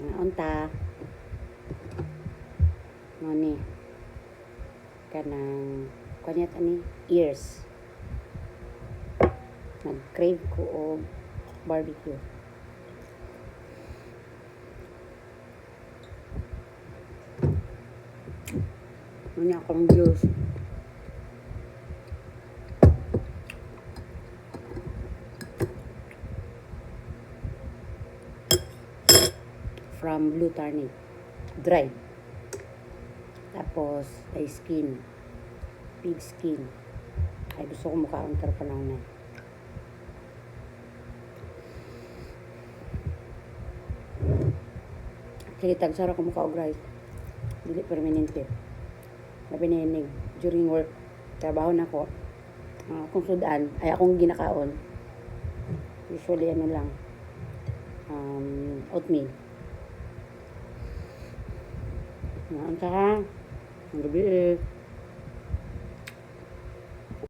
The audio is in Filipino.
Mga unta. Ni kanang kanyat ani ears. Nag-crave ko og barbecue. Muna akong juice. From Blue Turnip. Dried. Tapos, ay skin. Pig skin. Ay, gusto ko mukhaon pero panahon na. Actually, tagsara ko mukha og rice. Dili permanente. Labi ninig. During work, trabaho na ko. Akong sudan, ay akong ginakaon. Usually, ano lang. Oatmeal. Ang saka, ang gabi